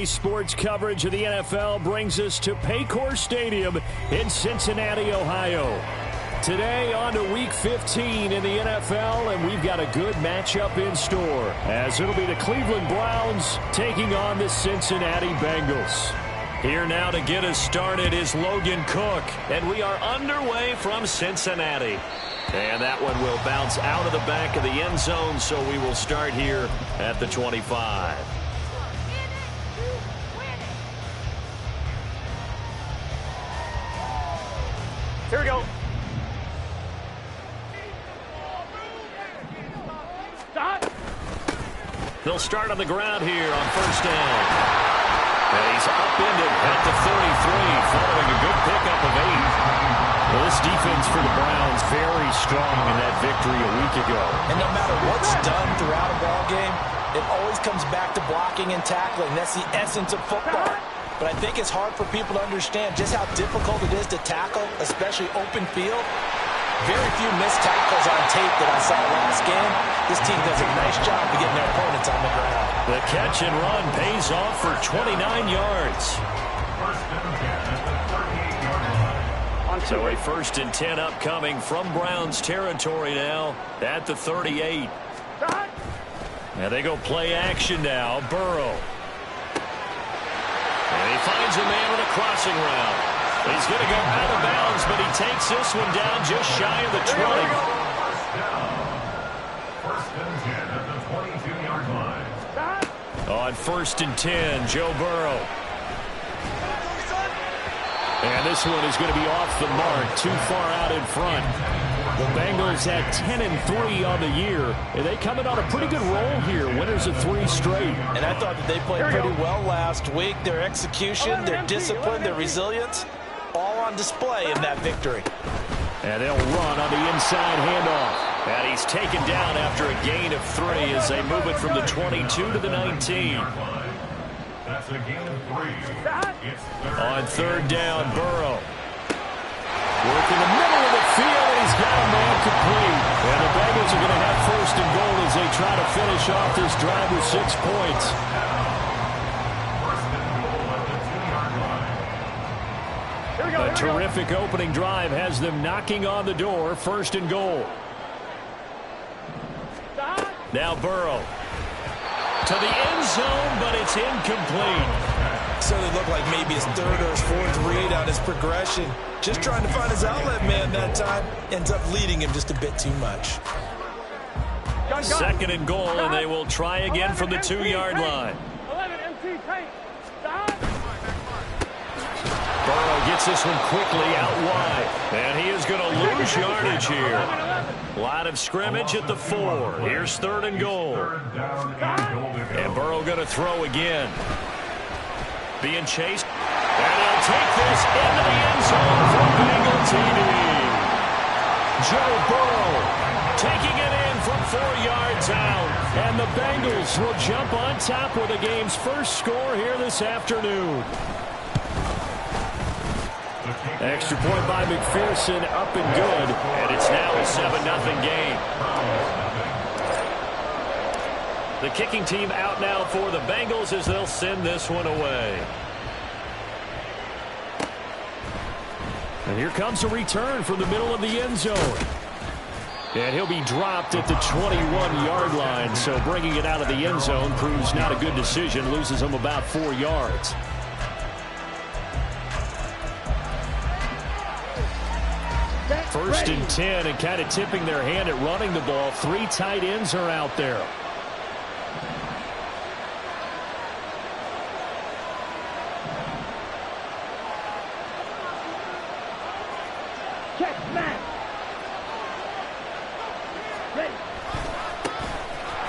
Sports coverage of the NFL brings us to Paycor Stadium in Cincinnati, Ohio. Today on to Week 15 in the NFL, and we've got a good matchup in store, as it'll be the Cleveland Browns taking on the Cincinnati Bengals. Here now to get us started is Logan Cook, and we are underway from Cincinnati. And that one will bounce out of the back of the end zone, so we will start here at the 25. Here we go. They'll start on the ground here on first down. And he's upended at the 33, following a good pickup of 8. Well, this defense for the Browns very strong in that victory a week ago. And no matter what's done throughout a ball game, it always comes back to blocking and tackling. That's the essence of football. But I think it's hard for people to understand just how difficult it is to tackle, especially open field. Very few missed tackles on tape that I saw last game. This team does a nice job of getting their opponents on the ground. The catch and run pays off for 29 yards. So a 1st and 10 upcoming from Browns territory now at the 38. Now they go play action now. Burrow. And he finds a man with a crossing route. He's going to go out of bounds, but he takes this one down just shy of the 20. First and 10 at the 22-yard line. On 1st and 10, Joe Burrow. And this one is going to be off the mark, too far out in front. The Bengals at 10-3 on the year, and they come in on a pretty good roll here, winners of 3 straight. And I thought that they played pretty well last week. Their execution, their discipline, their resilience, all on display in that victory. And they'll run on the inside handoff. And he's taken down after a gain of 3 as they move it from the 22 to the 19. That's a gain of 3. On 3rd down, Burrow. Working the middle of the field, and he's got a man complete. And the Bengals are going to have 1st and goal as they try to finish off this drive with 6 points. A terrific opening drive has them knocking on the door. 1st and goal. Now Burrow. To the end zone, but it's incomplete. So it looked like maybe his 3rd or his 4th read on his progression. Just trying to find his outlet man that time. Ends up leading him just a bit too much. 2nd and goal, and they will try again from the 2-yard line. Burrow gets this one quickly out wide. And he is going to lose yardage here. Line of scrimmage at the 4. Here's 3rd and goal. And Burrow going to throw again. Being chased. And he'll take this into the end zone for Bengal TD. Joe Burrow taking it in from 4 yards out. And the Bengals will jump on top with the game's first score here this afternoon. Extra point by McPherson, up and good. And it's now a 7-0 game. The kicking team out now for the Bengals as they'll send this one away. And here comes a return from the middle of the end zone. And he'll be dropped at the 21-yard line. So bringing it out of the end zone proves not a good decision. Loses him about 4 yards. First and 10, and kind of tipping their hand at running the ball. 3 tight ends are out there.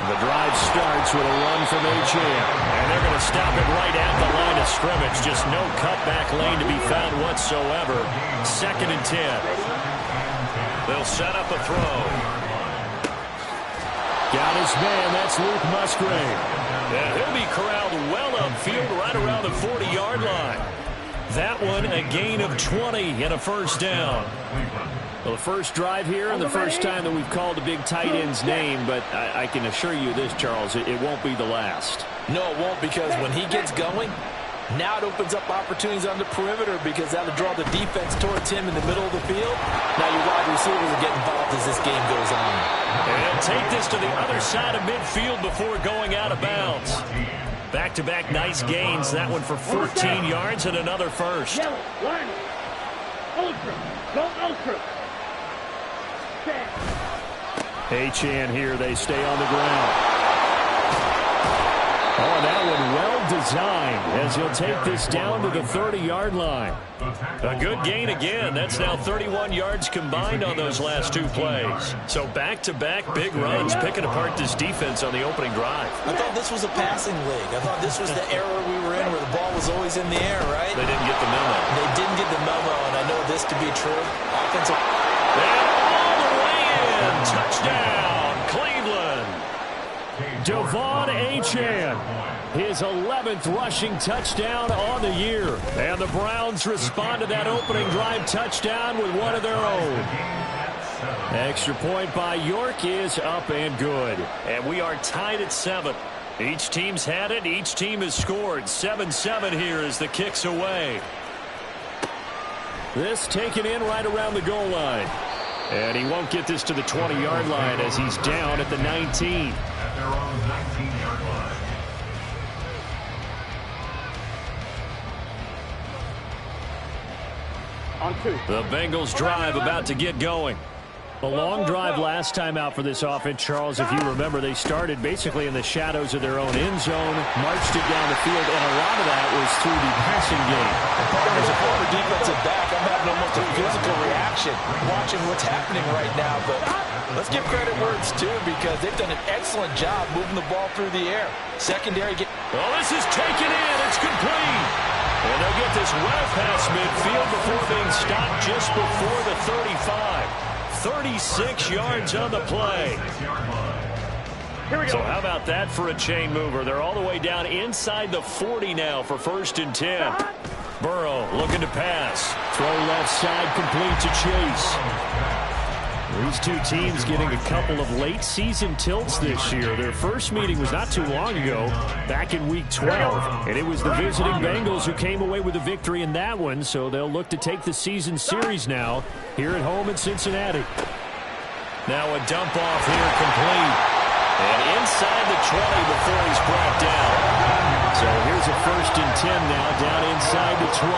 The drive starts with a run from H.M. And they're going to stop it right at the line of scrimmage. Just no cutback lane to be found whatsoever. 2nd and 10. They'll set up a throw. Got his man. That's Luke Musgrave. And he'll be corralled well upfield right around the 40-yard line. That one a gain of 20 and a 1st down. Well, the first drive here and the first time that we've called a big tight end's name, but I can assure you this, Charles, it won't be the last. No, it won't, because when he gets going, now it opens up opportunities on the perimeter because that'll draw the defense towards him in the middle of the field. Now your wide receivers will get involved as this game goes on. And he'll take this to the other side of midfield before going out of bounds. Back-to-back nice gains. That one for 14 yards and another first. Achane here. They stay on the ground. Oh, and that one well-designed as he'll take this down to the 30-yard line. A good gain again. That's now 31 yards combined on those last two plays. So back-to-back big runs, picking apart this defense on the opening drive. I thought this was a passing league. I thought this was the era we were in where the ball was always in the air, right? They didn't get the memo. They didn't get the memo, and I know this to be true. Offensive. And all the way in. Touchdown, Cleveland. Devon Achane, his 11th rushing touchdown on the year. And the Browns respond to that opening drive touchdown with one of their own. Extra point by York is up and good. And we are tied at 7. Each team's had it. Each team has scored. 7-7 here as the kick's away. This taken in right around the goal line. And he won't get this to the 20-yard line as he's down at the 19. At their own 19-yard line. The Bengals drive about to get going. A long drive last time out for this offense, Charles. If you remember, they started basically in the shadows of their own end zone, marched it down the field, and a lot of that was through the passing game. As a former defensive back, I'm having almost a physical reaction watching what's happening right now. But let's give credit where it's due because they've done an excellent job moving the ball through the air. Secondary get. Well, this is taken in. It's complete. And they'll get this well past midfield before being stopped just before the 35. 36 yards on the play. So how about that for a chain mover? They're all the way down inside the 40 now for 1st and 10. Burrow looking to pass. Throw left side complete to Chase. These two teams getting a couple of late season tilts this year. Their first meeting was not too long ago, back in week 12. And it was the visiting Bengals who came away with a victory in that one. So they'll look to take the season series now here at home in Cincinnati. Now a dump off here complete. And inside the 20 before he's brought down. So here's a 1st and 10 now down inside the 20.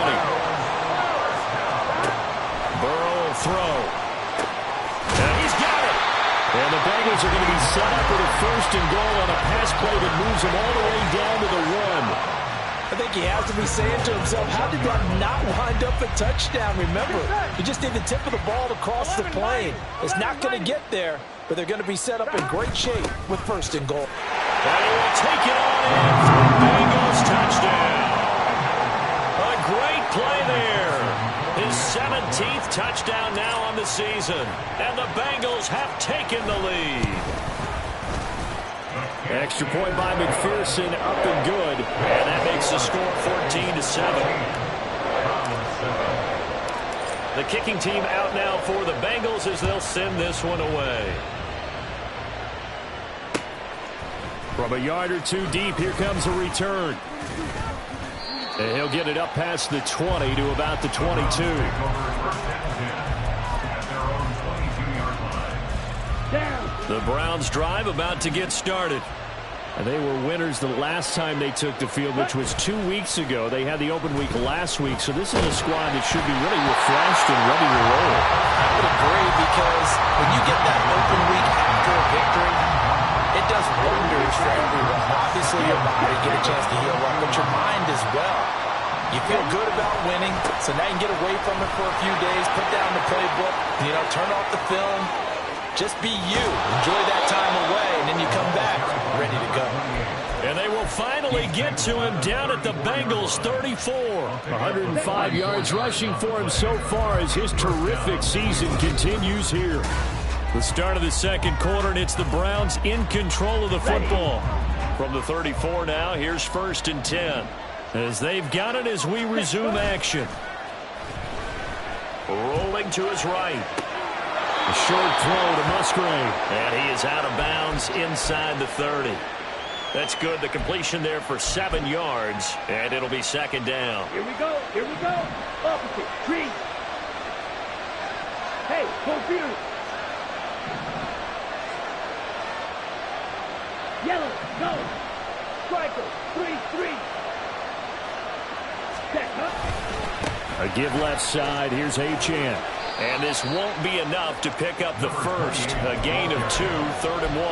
Burrow will throw. And he's got it. And the Bengals are going to be set up with a 1st and goal on a pass play that moves them all the way down to the 1. I think he has to be saying to himself, how did that not wind up a touchdown? Remember, you just need the tip of the ball to cross the plane. It's not going to get there, but they're going to be set up in great shape with 1st and goal. And he will take it on in for a Bengals touchdown. A great play there. His 17th touchdown now on the season. And the Bengals have taken the lead. Extra point by McPherson, up and good. And that makes the score 14-7. The kicking team out now for the Bengals as they'll send this one away. From a yard or two deep, here comes a return. And he'll get it up past the 20 to about the 22. The Browns drive about to get started. And they were winners the last time they took the field, which was 2 weeks ago. They had the open week last week, so this is a squad that should be really refreshed and ready to roll. I would agree because when you get that open week after a victory, it does wonders for everyone. Obviously, your body get a chance to heal up, but your mind as well. You feel good about winning, so now you can get away from it for a few days, put down the playbook, turn off the film. Just be you. Enjoy that time away, and then you come back ready to go. And they will finally get to him down at the Bengals 34. 105 yards rushing for him so far as his terrific season continues here. The start of the second quarter, and it's the Browns in control of the football. From the 34 now, here's 1st and 10. As they've got it as we resume action. Rolling to his right. A short throw to Musgrave. And he is out of bounds inside the 30. That's good. The completion there for 7 yards, and it'll be second down. Here we go. Here we go. Opposite. Tree. Hey, confused. Yellow. Go. Striker. 3-3. Set up. A give left side. Here's Achane. And this won't be enough to pick up the first. A gain of 2, 3rd and 1.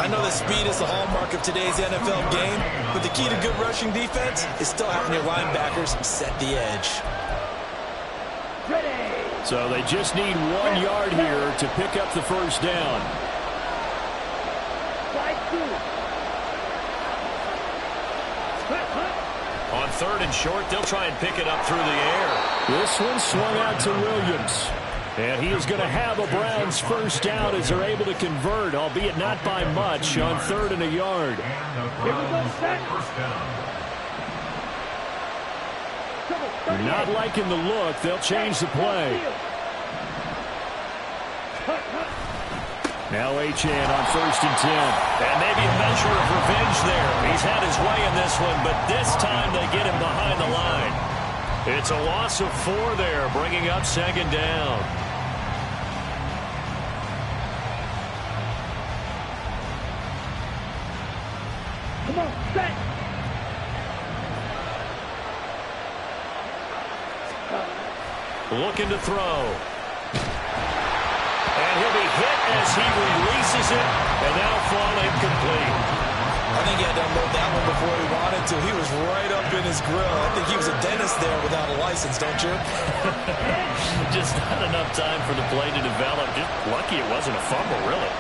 I know that speed is the hallmark of today's NFL game, but the key to good rushing defense is still having your linebackers set the edge. Ready. So they just need 1 yard here to pick up the first down. 5-2. On 3rd and short, they'll try and pick it up through the air. This one swung out to Williams. And he is going to have a Browns first down as they're able to convert, albeit not by much, on 3rd and a yard. Here we go, set. Not liking the look. They'll change the play. Now Achane on 1st and 10. And maybe a measure of revenge there. He's had his way in this one, but this time they get him behind the line. It's a loss of 4 there, bringing up second down. Come on, set. Looking to throw. And he'll be hit as he releases it, and now fall incomplete. I think he had to unload that one before he wanted to. He was right up in his grill. I think he was a dentist there without a license, don't you? Just not enough time for the play to develop. Just lucky it wasn't a fumble, really.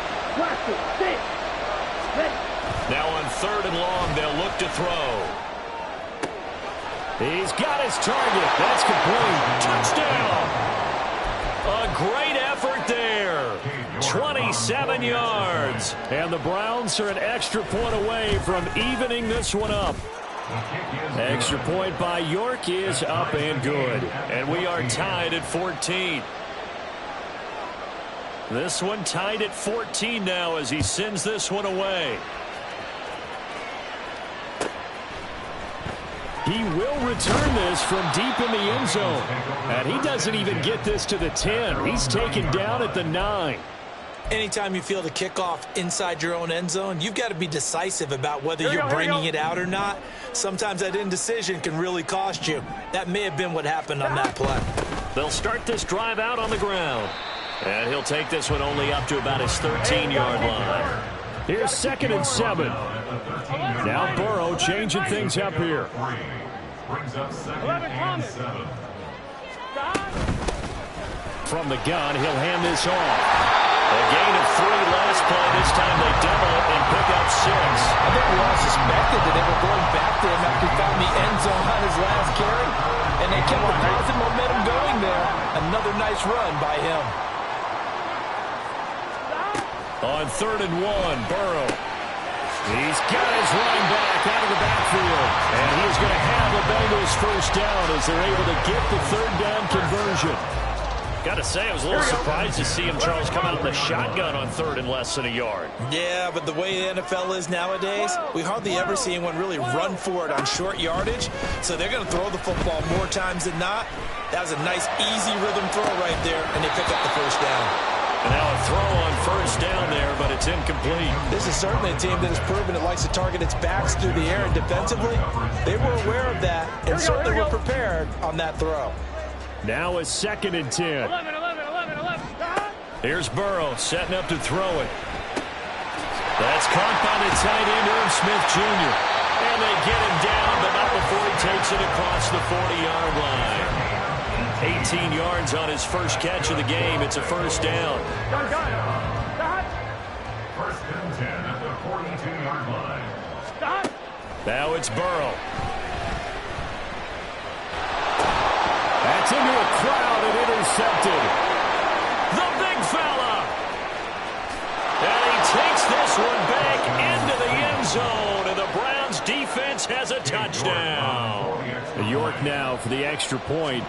Now on 3rd and long, they'll look to throw. He's got his target. That's complete. Touchdown. A great effort there. 27 yards. And the Browns are an extra point away from evening this one up. Extra point by York is up and good. And we are tied at 14. This one tied at 14 now as he sends this one away. He will return this from deep in the end zone. And he doesn't even get this to the 10. He's taken down at the 9. Anytime you feel the kickoff inside your own end zone, you've got to be decisive about whether you're bringing it out or not. Sometimes that indecision can really cost you. That may have been what happened on that play. They'll start this drive out on the ground. And he'll take this one only up to about his 13-yard line. Here's 2nd and 7. Now Burrow changing things up here. From the gun, he'll hand this off. A gain of 3 last play. This time they double it and pick up 6. I think we all suspected that they were going back to him after he found the end zone on his last carry. And they kept the positive momentum going there. Another nice run by him. On 3rd and 1, Burrow. He's got his running back out of the backfield. And he's going to have the Bengals first down as they're able to get the 3rd down conversion. Got to say, I was a little surprised to see him, Charles, come out in the shotgun on 3rd and less than a yard. Yeah, but the way the NFL is nowadays, we hardly ever see anyone really run for it on short yardage. So they're going to throw the football more times than not. That was a nice, easy rhythm throw right there, and they pick up the first down. And now a throw on first down there, but it's incomplete. This is certainly a team that has proven it likes to target its backs through the air, and defensively, they were aware of that and certainly were prepared on that throw. Now a 2nd and 10. 11. Here's Burrow setting up to throw it. That's caught by the tight end, Irv Smith Jr. And they get him down, but not before he takes it across the 40-yard line. 18 yards on his first catch of the game. It's a first down. First and 10 at the 42-yard line. Now it's Burrow. That's into a crowd and intercepted. The big fella. And he takes this one back into the end zone. And the Browns defense has a touchdown. York now for the extra point.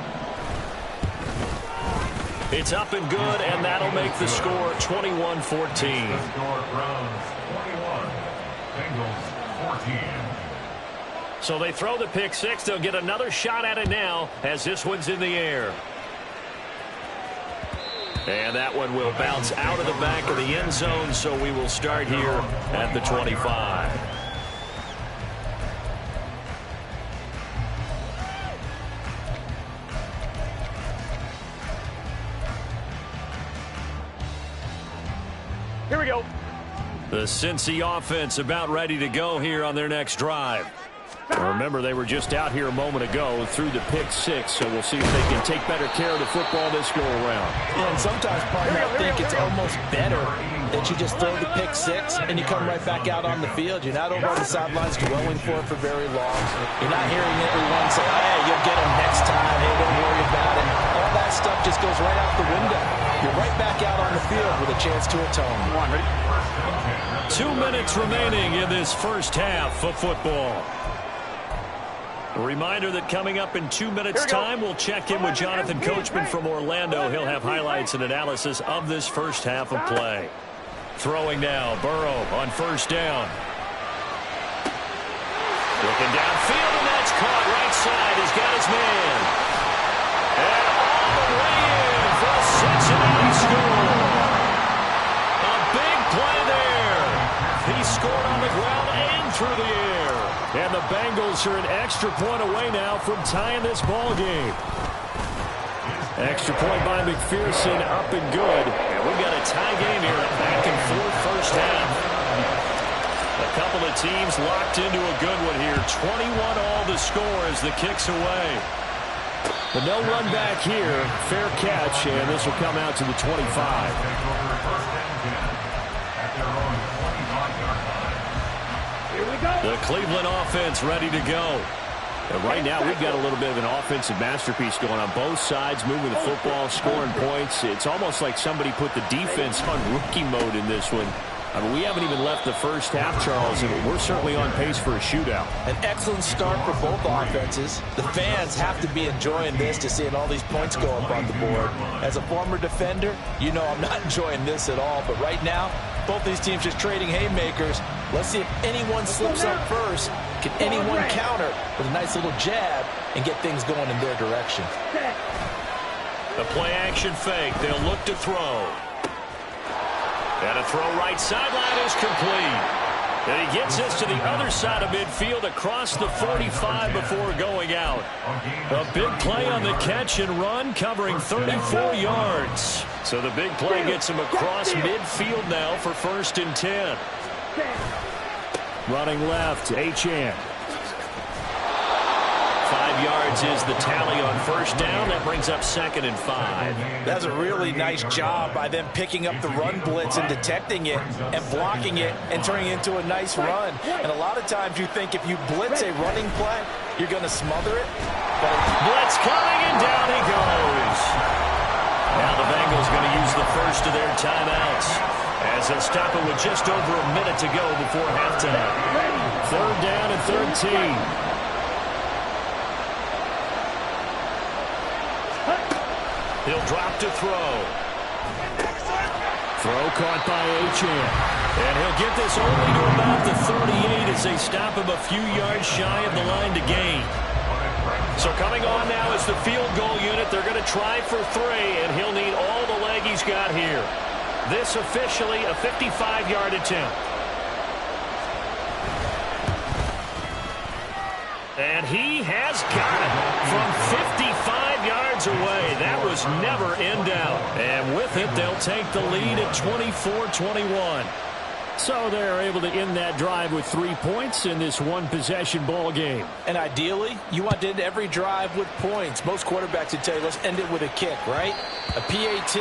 It's up and good, and that'll make the score 21-14. 14. So they throw the pick six. They'll get another shot at it now as this one's in the air. And that one will bounce out of the back of the end zone, so we will start here at the 25. Here we go. The Cincy offense about ready to go here on their next drive. Remember, they were just out here a moment ago through the pick six, so we'll see if they can take better care of the football this go-around. Yeah, and sometimes, partner, I think it's almost better that you just throw the pick six and you come right back out on the field. You're not over on the sidelines dwelling for it for very long. You're not hearing everyone say, oh, hey, you'll get them next time. Hey, don't worry about it. All that stuff just goes right out the window. You're right back out on the field with a chance to atone. 2 minutes remaining in this first half of football. A reminder that coming up in 2 minutes' time, we'll check in with Jonathan Coachman from Orlando. He'll have highlights and analysis of this first half of play. Throwing now, Burrow on first down. Looking downfield, and that's caught right side. He's got his man. And all the way in for a Cincinnati score. A big play there. He scored on the ground and through the air. And the Bengals are an extra point away now from tying this ball game. Extra point by McPherson, up and good. And we've got a tie game here, a back-and-forth first half. A couple of teams locked into a good one here. 21-all the score as the kick's away. But no run back here. Fair catch, and this will come out to the 25. The Cleveland offense ready to go. And right now, we've got a little bit of an offensive masterpiece going on both sides, moving the football, scoring points. It's almost like somebody put the defense on rookie mode in this one. I mean, we haven't even left the first half, Charles, and we're certainly on pace for a shootout. An excellent start for both offenses. The fans have to be enjoying this to seeing all these points go up on the board. As a former defender, you know I'm not enjoying this at all. But right now, both these teams just trading haymakers. Let's see if anyone slips up first. Can anyone counter with a nice little jab and get things going in their direction? The play-action fake. They'll look to throw. And a throw right sideline is complete. And he gets this to the other side of midfield across the 45 before going out. A big play on the catch and run, covering 34 yards. So the big play gets him across midfield now for 1st and 10. Running left, Achane. 5 yards is the tally on first down. That brings up 2nd and 5. That's a really nice job by them picking up the run blitz and detecting it and blocking it and turning it into a nice run. And a lot of times you think if you blitz a running play, you're going to smother it. But blitz coming, and down he goes. Now the Bengals going to use the first of their timeouts as they'll stop it with just over a minute to go before halftime. 3rd down and 13. He'll drop to throw. Throw caught by Achane. And he'll get this only to about the 38 as they stop him a few yards shy of the line to gain. So coming on now is the field goal unit. They're going to try for 3, and he'll need all the leg he's got here. This officially a 55-yard attempt. And he has got it from 55 yards away. That was never in doubt. And with it, they'll take the lead at 24-21. So they're able to end that drive with 3 points in this one-possession ball game. And ideally, you want to end every drive with points. Most quarterbacks would tell you, let's end it with a kick, right? A PAT,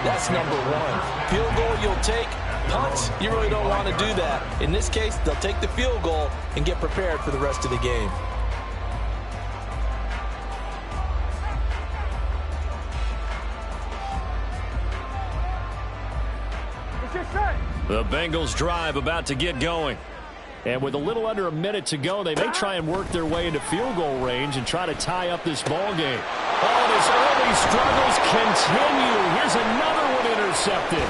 that's number 1. Field goal you'll take. Punts, you really don't want to do that. In this case, they'll take the field goal and get prepared for the rest of the game. The Bengals drive about to get going. And with a little under a minute to go, they may try and work their way into field goal range and try to tie up this ball game. Oh, and his early struggles continue. Here's another one intercepted.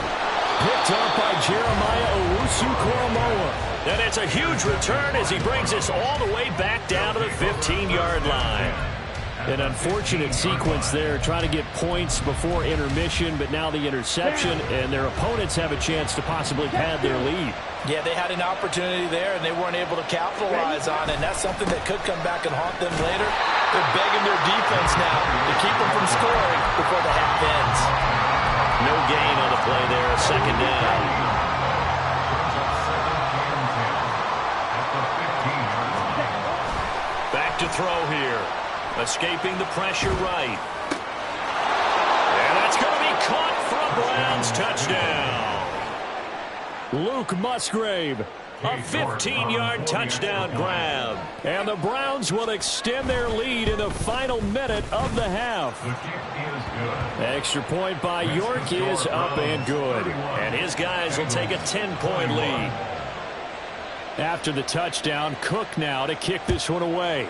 picked up by Jeremiah Owusu-Koramoah. And it's a huge return as he brings us all the way back down to the 15-yard line. An unfortunate sequence there, trying to get points before intermission, but now the interception, and their opponents have a chance to possibly pad their lead. Yeah, they had an opportunity there, and they weren't able to capitalize on it, and that's something that could come back and haunt them later. They're begging their defense now to keep them from scoring before the half ends. No gain on the play there, second down. Back to throw here. Escaping the pressure right. And that's going to be caught for a Browns touchdown. Luke Musgrave, a 15-yard touchdown grab. And the Browns will extend their lead in the final minute of the half. Extra point by York is up and good. And his guys will take a 10-point lead. After the touchdown, Cook now to kick this one away.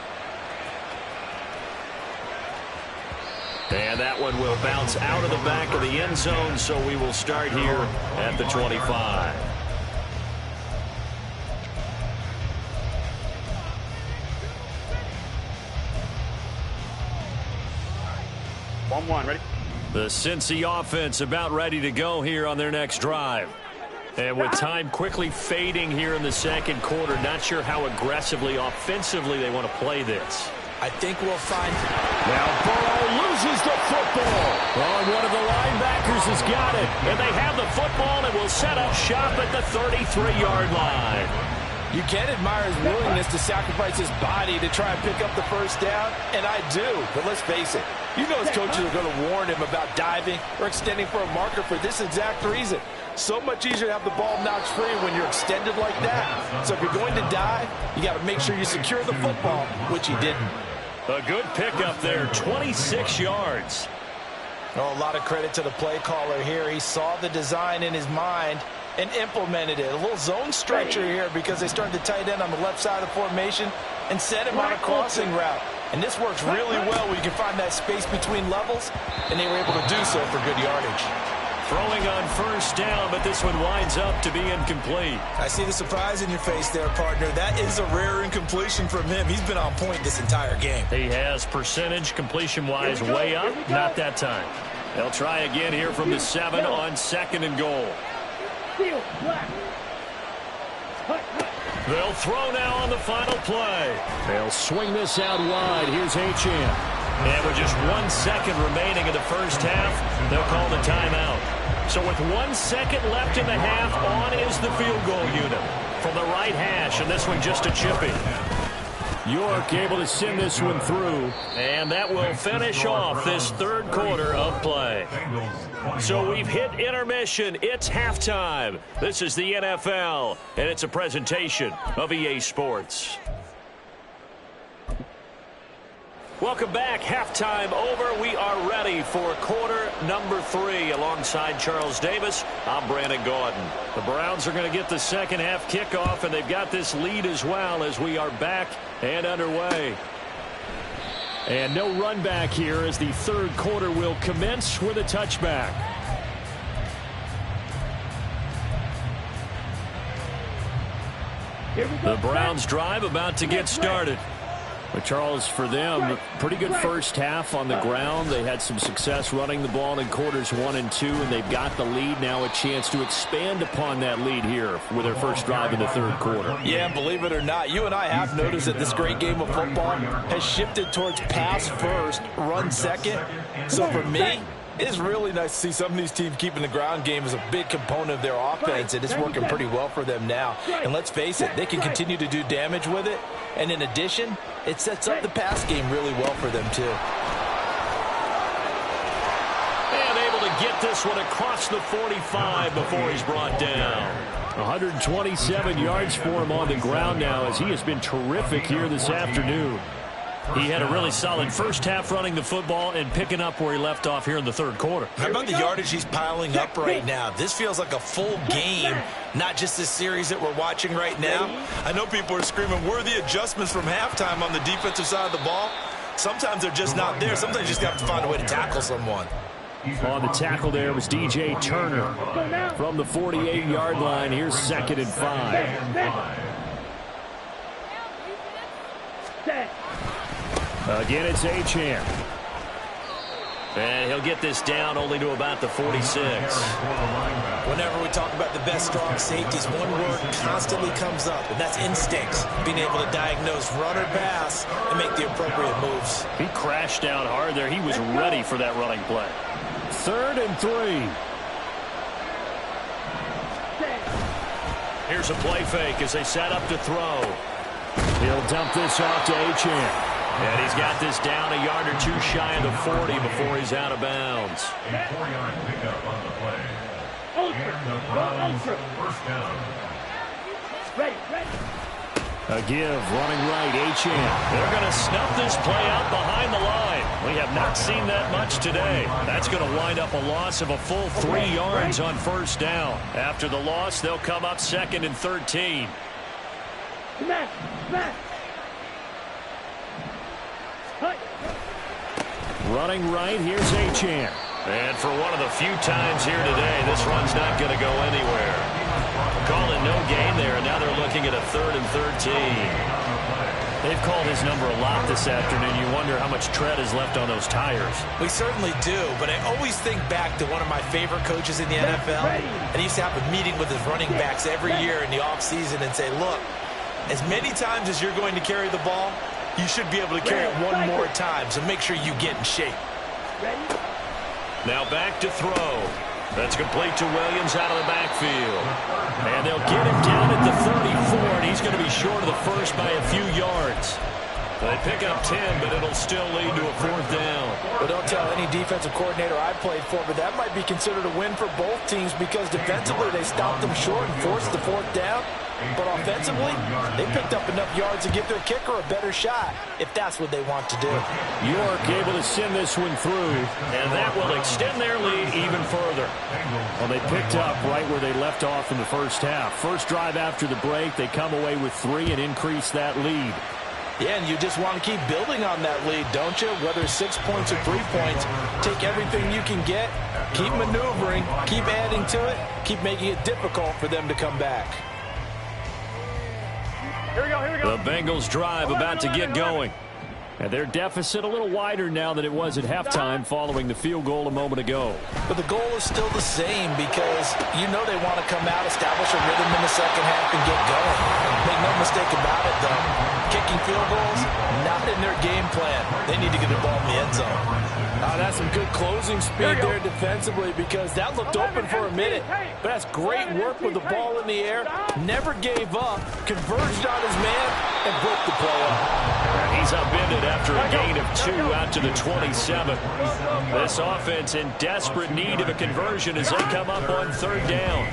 And that one will bounce out of the back of the end zone, so we will start here at the 25. Ready? The Cincy offense about ready to go here on their next drive. And with time quickly fading here in the second quarter, not sure how aggressively, offensively they want to play this. I think we'll find... Now Burrow loses the football. Oh, one of the linebackers has got it. And they have the football and will set up shop at the 33-yard line. You can admire his willingness to sacrifice his body to try and pick up the first down, and I do. But let's face it, you know his coaches are going to warn him about diving or extending for a marker for this exact reason. So much easier to have the ball knocked free when you're extended like that. So if you're going to dive, you got to make sure you secure the football, which he didn't. A good pickup there, 26 yards. Oh, a lot of credit to the play caller here. He saw the design in his mind and implemented it. A little zone stretcher here because they started the tight end on the left side of the formation and sent him on a crossing route. And this works really well where you can find that space between levels, and they were able to do so for good yardage. Throwing on first down, but this one winds up to be incomplete. I see the surprise in your face there, partner. That is a rare incompletion from him. He's been on point this entire game. He has percentage completion-wise way up. Not that time. They'll try again here from the 7 on second and goal. They'll throw now on the final play. They'll swing this out wide. Here's Achane. And with just 1 second remaining in the first half, they'll call the timeout. So with 1 second left in the half, on is the field goal unit from the right hash, and this one just a chippy. York able to send this one through, and that will finish off this third quarter of play. So we've hit intermission. It's halftime. This is the NFL, and it's a presentation of EA Sports. Welcome back. Halftime over. We are ready for quarter number 3. Alongside Charles Davis, I'm Brandon Gaudin. The Browns are going to get the second half kickoff, and they've got this lead as well as we are back and underway. And no run back here as the third quarter will commence with a touchback. The Browns drive about to get started. But Charles, for them, pretty good first half on the ground. They had some success running the ball in quarters 1 and 2, and they've got the lead now, a chance to expand upon that lead here with their first drive in the third quarter. Yeah, believe it or not, you and I have noticed that this great game of football has shifted towards pass first, run second. So for me, it's really nice to see some of these teams keeping the ground game as a big component of their offense, and it's working pretty well for them now. And let's face it, they can continue to do damage with it. And in addition, it sets up the pass game really well for them, too. And able to get this one across the 45 before he's brought down. 127 yards for him on the ground now as he has been terrific here this afternoon. He had a really solid first half running the football and picking up where he left off here in the third quarter. How about the yardage he's piling up right now? This feels like a full game, not just this series that we're watching right now. I know people are screaming, where are the adjustments from halftime on the defensive side of the ball? Sometimes they're just not there. Sometimes you just have to find a way to tackle someone. On the tackle there was DJ Turner. From the 48-yard line, here's 2nd and 5. Again, it's Achane. And he'll get this down only to about the 46. Whenever we talk about the best strong safeties, one word constantly comes up, and that's instincts. Being able to diagnose run or pass and make the appropriate moves. He crashed down hard there. He was ready for that running play. 3rd and 3. Here's a play fake as they set up to throw. He'll dump this off to Achane. And he's got this down a yard or two shy of the 40 before he's out of bounds. A 4-yard pickup on the play. And the Browns first down. A give, running right, Achane. They're going to snuff this play out behind the line. We have not seen that much today. That's going to wind up a loss of a full 3 yards on first down. After the loss, they'll come up 2nd and 13. Running right, here's Achane. And for one of the few times here today, this run's not going to go anywhere. Calling no gain there, and now they're looking at a 3rd and 13. They've called his number a lot this afternoon. You wonder how much tread is left on those tires. We certainly do, but I always think back to one of my favorite coaches in the NFL. And he used to have a meeting with his running backs every year in the offseason and say, look, as many times as you're going to carry the ball, you should be able to carry it one more time, so make sure you get in shape. Now back to throw. That's complete to Williams out of the backfield. And they'll get him down at the 34, and he's going to be short of the first by a few yards. They pick up 10, but it'll still lead to a 4th down. Well, don't tell any defensive coordinator I played for, but that might be considered a win for both teams because defensively they stopped them short and forced the 4th down. But offensively, they picked up enough yards to give their kicker a better shot, if that's what they want to do. York able to send this one through, and that will extend their lead even further. Well, they picked up right where they left off in the first half. First drive after the break, they come away with 3 and increase that lead. Yeah, and you just want to keep building on that lead, don't you? Whether it's 6 points or 3 points, take everything you can get, keep maneuvering, keep adding to it, keep making it difficult for them to come back. Here we go. The Bengals drive about to get going. And their deficit a little wider now than it was at halftime following the field goal a moment ago. But the goal is still the same because you know they want to come out, establish a rhythm in the second half, and get going. Make no mistake about it, though. Kicking field goals, not in their game plan. They need to get the ball in the end zone. That's some good closing speed there defensively because that looked open for a minute. But that's great work with the ball in the air. Never gave up, converged on his man, and broke the play up. He's upended after a gain of 2 out to the 27. This offense in desperate need of a conversion as they come up on 3rd down.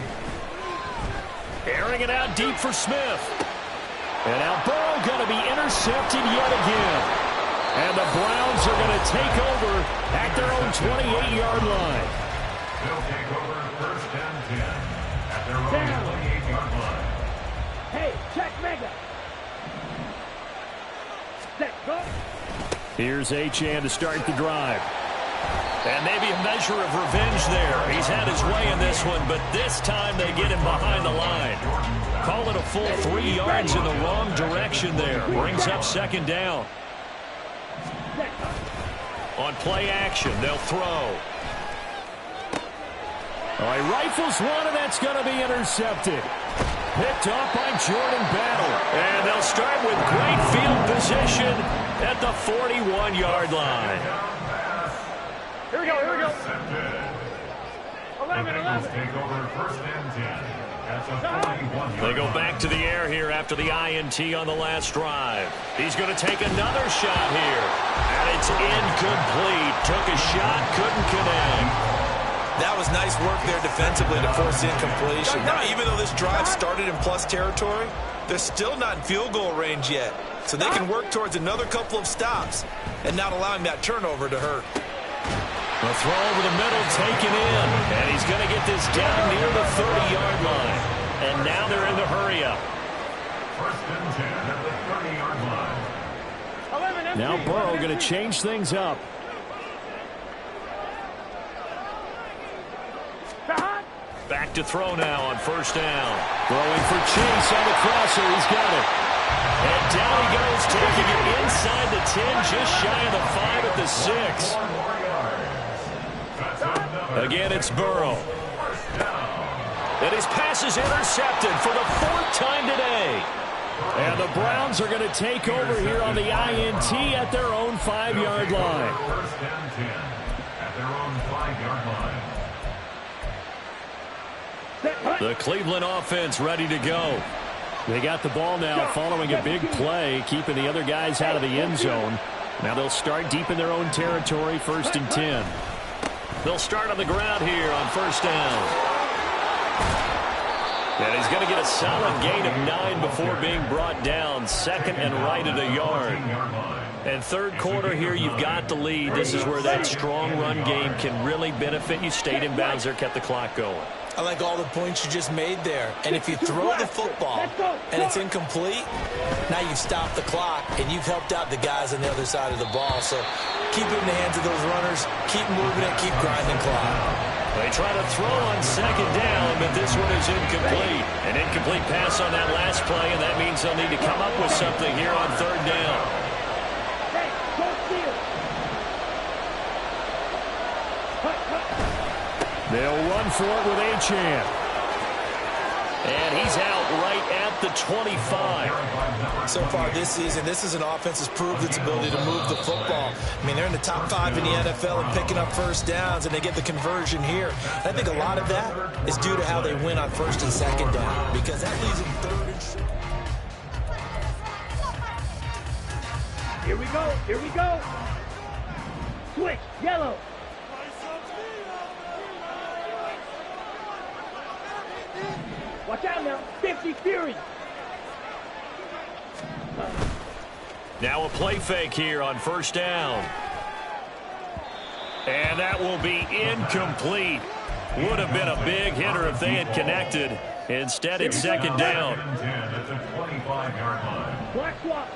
Airing it out deep for Smith. And now Burrow going to be intercepted yet again. And the Browns are going to take over at their own 28-yard line. They'll take over 1st and 10 at their own 28-yard line. Hey, check mega. Set, go. Here's Achane to start the drive. And maybe a measure of revenge there. He's had his way in this one, but this time they get him behind the line. Call it a full 3 yards in the wrong direction there. Brings up 2nd down. On play action, they'll throw. All right, rifles one, and that's going to be intercepted. Picked up by Jordan Battle. And they'll start with great field position at the 41-yard line. Here we go. 11. Take over 1st and 10. They go back to the air here after the INT on the last drive. He's going to take another shot here. And it's incomplete. Took a shot, couldn't connect. That was nice work there defensively to force incompletion. Now, even though this drive started in plus territory, they're still not in field goal range yet. So they can work towards another couple of stops and not allowing that turnover to hurt. The throw over the middle taken in. And he's going to get this down near the 30-yard line. And now they're in the hurry-up. 1st and 10 at the 30-yard line. Now Burrow going to change things up. to throw now on first down. Throwing for Chase on the crosser. He's got it. And down he goes, taking it inside the 10, just shy of the 5 at the 6. Again, it's Burrow. And his pass is intercepted for the 4th time today. And the Browns are going to take over here on the INT at their own 5-yard line. First down 10 at their own 5-yard line. The Cleveland offense ready to go. They got the ball now following a big play, keeping the other guys out of the end zone. Now they'll start deep in their own territory, 1st and 10. They'll start on the ground here on first down. And he's going to get a solid gain of 9 before being brought down. 2nd and right at a yard. And 3rd quarter here, you've got the lead. This is where that strong run game can really benefit you. Stayed in bounds there, kept the clock going. I like all the points you just made there. And if you throw the football and it's incomplete, now you've stopped the clock and you've helped out the guys on the other side of the ball. So keep it in the hands of those runners. Keep moving it. Keep grinding clock. They try to throw on 2nd down, but this one is incomplete. An incomplete pass on that last play, and that means they'll need to come up with something here on 3rd down. They'll run for it with Achane. And he's out right at the 25. So far this season, this is an offense that's proved its ability to move the football. I mean, they're in the top 5 in the NFL and picking up first downs, and they get the conversion here. And I think a lot of that is due to how they win on 1st and 2nd down, because that leaves them 3rd and short. Here we go. Here we go. Switch. Yellow. Watch out now. 50 Fury. Now a play fake here on first down. And that will be incomplete. Would have been a big hitter if they had connected. Instead, it's 2nd down. At the 25-yard line. Black swap.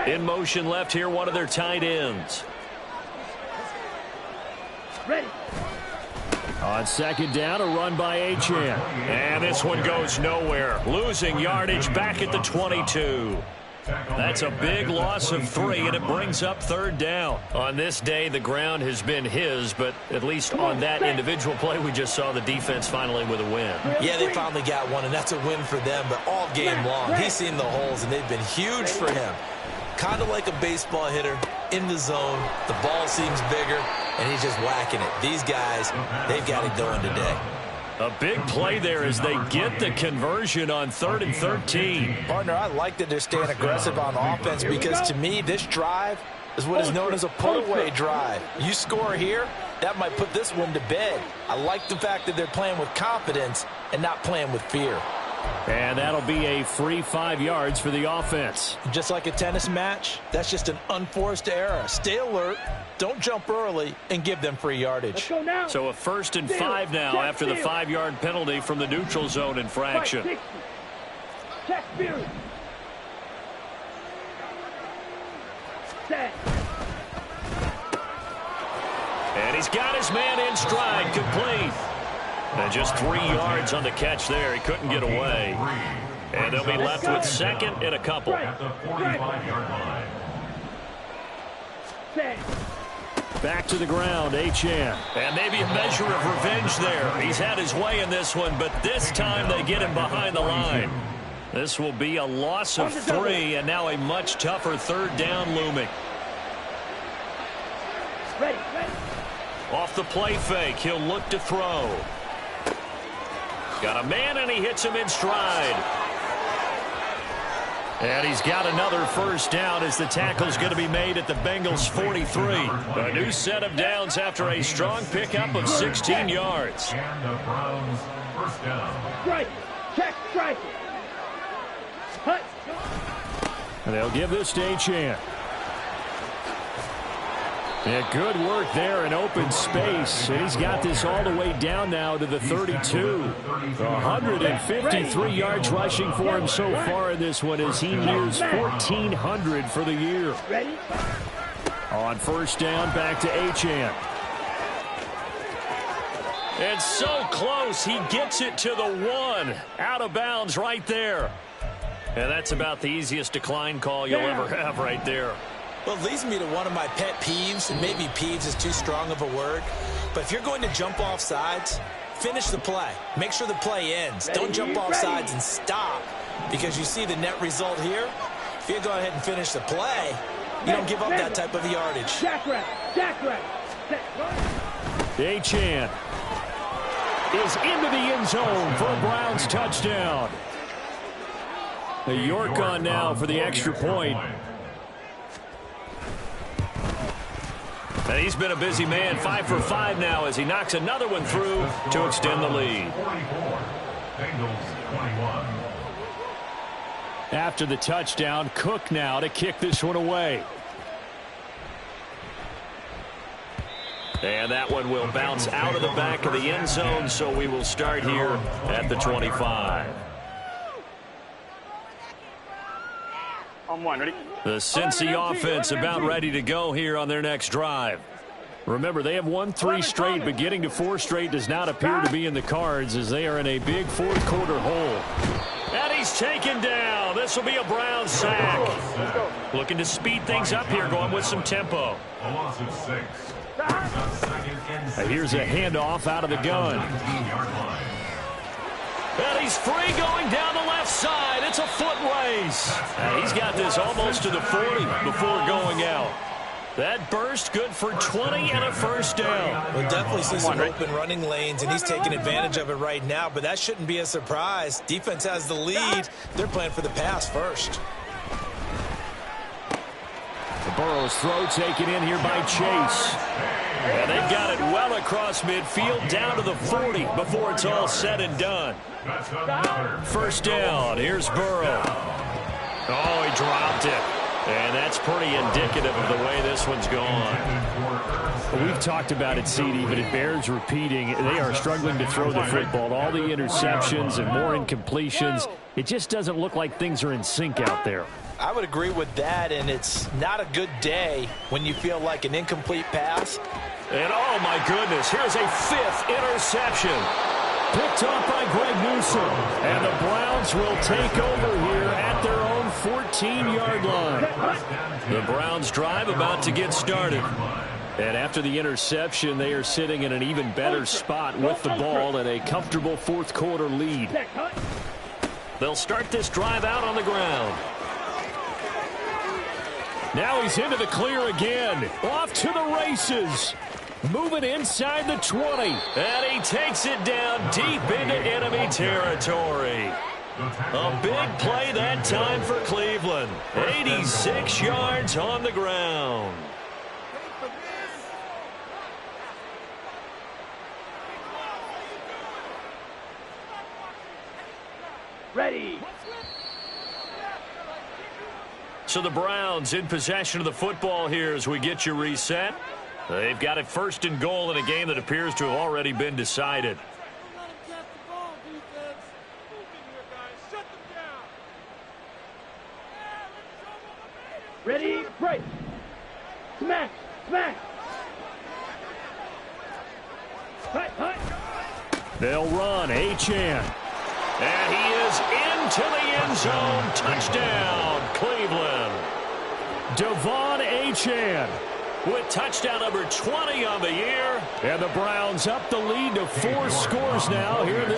In motion left here, one of their tight ends. Ready. On 2nd down, a run by Achane. And this one goes nowhere. Losing yardage back at the 22. That's a big loss of 3, and it brings up 3rd down. On this day, the ground has been his, but at least on that individual play, we just saw the defense finally with a win. Yeah, they finally got one, and that's a win for them, but all game long, he's seen the holes, and they've been huge for him. Kind of like a baseball hitter in the zone. The ball seems bigger, and he's just whacking it. These guys, they've got it going today. A big play there as they get the conversion on 3rd and 13. Partner, I like that they're staying aggressive on offense because, to me, this drive is what is known as a put-away drive. You score here, that might put this one to bed. I like the fact that they're playing with confidence and not playing with fear. And that'll be a free 5 yards for the offense. Just like a tennis match, that's just an unforced error. Stay alert, don't jump early, and give them free yardage. Let's go now. So a 1st and 5 now after the 5-yard penalty from the neutral zone infraction. Check Fury. Set. And he's got his man in stride, complete. And just 3 yards on the catch there. He couldn't get away. And they'll be left with 2nd and a couple. At the 45-yard line. Set. Back to the ground, Achane. And maybe a measure of revenge there. He's had his way in this one, but this time they get him behind the line. This will be a loss of 3, and now a much tougher 3rd down looming. Ready, ready. Off the play fake, he'll look to throw. Got a man, and he hits him in stride. And he's got another 1st down as the tackle's going to be made at the Bengals' 43. A new set of downs after a strong pickup of 16 yards. And the Browns' 1st down. Strike. Check strike. Hut. And they'll give this to Achane. Yeah, good work there in open space. And he's got this all the way down now to the 32. 153 yards rushing for him so far in this one as he nears 1,400 for the year. Ready? On 1st down, back to Achane. It's so close. He gets it to the 1. Out of bounds right there. And that's about the easiest decline call you'll ever have right there. Well, it leads me to one of my pet peeves, and maybe peeves is too strong of a word, but if you're going to jump off sides, finish the play. Make sure the play ends. Don't jump off sides and stop, because you see the net result here. If you go ahead and finish the play, you don't give up that type of yardage. Jack right. Achane is into the end zone for a Browns touchdown. The York on now for the extra point. And he's been a busy man, 5 for 5 now as he knocks another one through to extend the lead. Bengals 21. After the touchdown, Cook now to kick this one away. And that one will bounce out of the back of the end zone, so we will start here at the 25. On one, ready? The Cincy offense about ready to go here on their next drive. Remember, they have won 3 straight, but getting to 4 straight does not appear to be in the cards as they are in a big fourth quarter hole. And he's taken down. This will be a Browns sack. Looking to speed things up here, going with some tempo. A loss of 6. And here's a handoff out of the gun. And he's free going down the left side. It's a foot race. And he's got this almost to the 40 before going out. That burst good for 20 and a first down. We'll definitely see some open running lanes, and he's taking advantage of it right now, but that shouldn't be a surprise. Defense has the lead. They're playing for the pass first. The Burrow's throw taken in here by Chase. And they've got it well across midfield down to the 40 before it's all said and done. First down. Here's Burrow. Oh, he dropped it. And that's pretty indicative of the way this one's gone. We've talked about it, CD, but it bears repeating. They are struggling to throw the football. All the interceptions and more incompletions. It just doesn't look like things are in sync out there. I would agree with that, and it's not a good day when you feel like an incomplete pass. And oh my goodness, here's a 5th interception. Picked off by Greg Newsome. And the Browns will take over here at their own 14-yard line. The Browns drive about to get started. And after the interception, they are sitting in an even better spot with the ball and a comfortable fourth quarter lead. They'll start this drive out on the ground. Now he's into the clear again. Off to the races. Moving inside the 20. And he takes it down deep into enemy territory. A big play that time for Cleveland. 86 yards on the ground. Ready. So the Browns in possession of the football here as we get you reset. They've got it 1st and goal in a game that appears to have already been decided. Ready, break. Smack, smack. Hut, hut. They'll run. Achane. And he is into the end zone. Touchdown, Cleveland. Devon Achane with touchdown number 20 on the year. And the Browns up the lead to 4 scores now here in this